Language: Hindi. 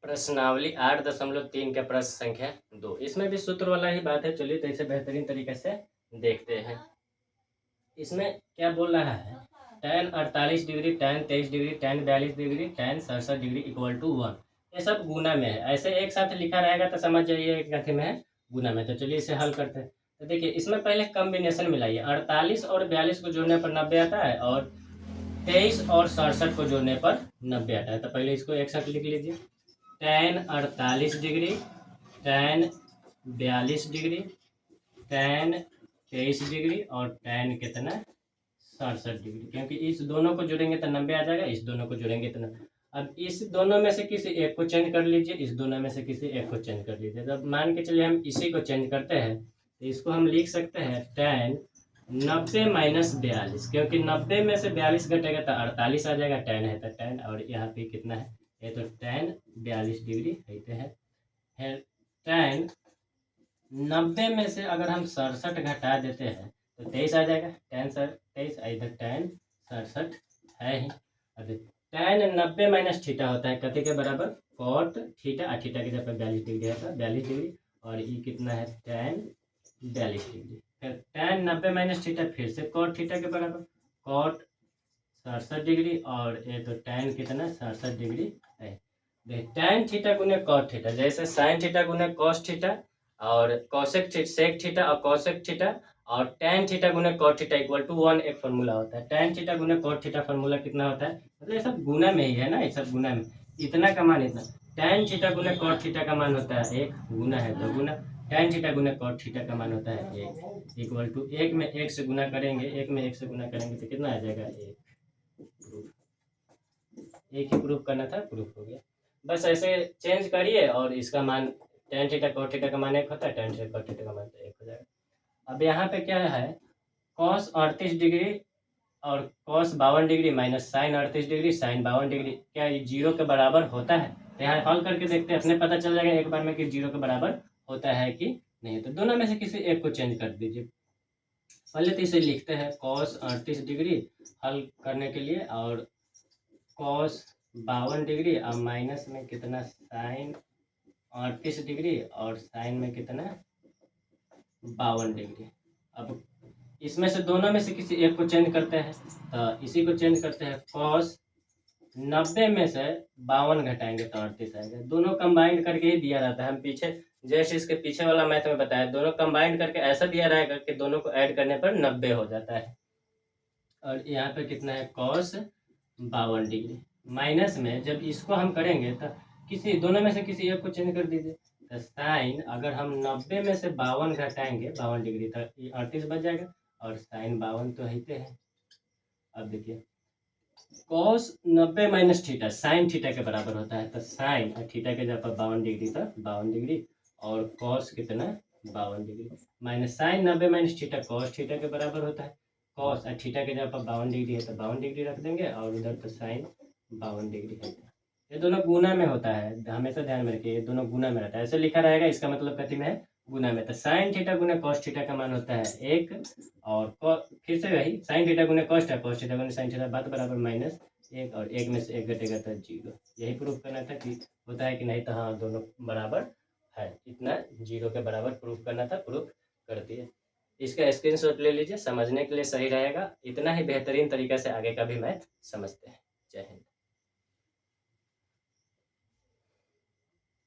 प्रश्नावली 8.3 का प्रश्न संख्या 2। इसमें भी सूत्र वाला ही बात है। चलिए तो इसे बेहतरीन तरीके से देखते हैं। इसमें क्या बोल रहा है, tan 48 degree, tan 23 degree, tan 42 degree, tan 67 degree equal to 1। ये सब गुना में है। ऐसे एक साथ लिखा रहेगा तो समझ जाइए कथी में है, गुना में। तो चलिए इसे हल करते हैं। तो देखिए इसमें पहले कम्बिनेशन मिलाइए। 48 और 42 को जोड़ने पर 90 आता है और 23 और 67 को जोड़ने पर 90 आता है। तो पहले इसको एक साथ लिख लीजिए। tan 48 degree, tan 42 degree, tan 23 degree और tan कितना 67 डिग्री। क्योंकि इस दोनों को जोड़ेंगे तो 90 आ जाएगा, इस दोनों को जोड़ेंगे तो अब इस दोनों में से किसी एक को चेंज कर लीजिए, इस दोनों में से किसी एक को चेंज कर लीजिए। तो मान के चलिए हम इसी को चेंज करते हैं तो इसको हम लिख सकते हैं tan 90 माइनस 42। क्योंकि 90 में से 42 घटेगा तो 48 आ जाएगा, tan है तो tan, और यहाँ पे कितना है, ये तो tan 42 डिग्री कहते हैं। tan 90 में से अगर हम 67 घटा देते हैं तो 23 आ जाएगा, tan 23, इधर tan 67 है ही। अब tan 90 माइनस थीटा होता है कति के बराबर, कॉट थीटा। थीटा की जगह 42 डिग्री है तो 42 डिग्री, और ये कितना है tan 42 डिग्री। फिर tan 90 माइनस थीटा फिर से कॉट थीटा के बराबर, कॉट 67 डिग्री, और ये तो tan कितना 67 डिग्री है। tan थीटा गुने कॉट थीटा, जैसे साइन थीटा गुने कॉस थीटा, और कॉसेक सेक थीटा और कॉसेक थीटा, और tan थीटा गुने कॉट थीटा इक्वल टू 1 एक फॉर्मूला होता है। tan थीटा गुने कॉट थीटा फॉर्मूला कितना होता है, मतलब ये सब गुना में ही है ना, ये सब गुना में। इतना का मान इतना, tan थीटा गुने कॉट थीटा का मान होता है 1, गुना है तो गुना, tan थीटा गुने कॉट थीटा का मान होता है 1 इक्वल टू 1 में 1 से गुना करेंगे, 1 में 1 से गुना करेंगे तो कितना आ जाएगा 1। एक ही प्रूफ करना था, प्रूफ हो गया। बस ऐसे चेंज करिए और इसका मान tan थीटा cot थीटा का मान 1 होता है, tan थीटा cot थीटा का मान 1 हो जाएगा। अब यहाँ पे क्या है, cos 38 डिग्री और cos 52 degree minus sin 38 degree sin 52 degree, क्या ये 0 के बराबर होता है? तो यहाँ हल करके देखते हैं, अपने पता चल जाएगा एक बार में कि 0 के बराबर होता है कि नहीं। तो दोनों में से किसी एक को चेंज कर दीजिए। पहले तो इसे लिखते हैं cos 38 डिग्री हल करने के लिए, और cos 52 डिग्री और माइनस में कितना sin 38 डिग्री, और साइन में कितना 52 डिग्री। अब इसमें से दोनों में से किसी एक को चेंज करते हैं, तो इसी को चेंज करते हैं। cos 90 में से 52 घटाएंगे तो 38 आएगा। दोनों कंबाइंड करके ही दिया जाता है। हम पीछे जैसे इसके पीछे वाला मैथ में बताया, दोनों कंबाइंड करके ऐसा दिया रहेगा कि दोनों को ऐड करने पर 90 हो जाता है। और यहाँ पे कितना है cos 52 डिग्री, माइनस में जब इसको हम करेंगे तो किसी दोनों में से किसी एक को चेंज कर दीजिए। तो साइन अगर हम 90 में से 52 घटाएंगे 52 डिग्री तो ये 38 बच जाएगा, और साइन 52 तो होते हैं। अब देखिए cos 90 minus theta sine theta के बराबर होता है, तो साइन और थीटा के जगह पर 52 डिग्री तो 52 डिग्री, और cos कितना 52 degree, minus sine 90 minus theta cos theta के बराबर होता है। cos और थीटा के जगह पर 52 डिग्री है तो 52 डिग्री रख देंगे, और उधर तो साइन 52 डिग्री है। ये दोनों गुना में होता है, हमेशा ध्यान में रखिए, ये दोनों गुना में रहता है। ऐसे लिखा रहेगा, इसका मतलब कथी में है, गुना में। तो साइन थीटा गुना कॉस थीटा का मान होता है 1, और फिर से वही साइन थीटा गुना कॉस थीटा गुना साइन थीटा बात बराबर -1, और 1 में से 1 घटेगा तो 0। यही प्रूफ करना था कि होता है कि नहीं, तो हाँ दोनों बराबर है। इतना 0 के बराबर प्रूफ करना था, प्रूफ कर दिए। इसका स्क्रीनशॉट ले लीजिए, समझने के लिए सही रहेगा। इतना ही बेहतरीन तरीके से आगे का भी मैथ समझते हैं। जय हिंद।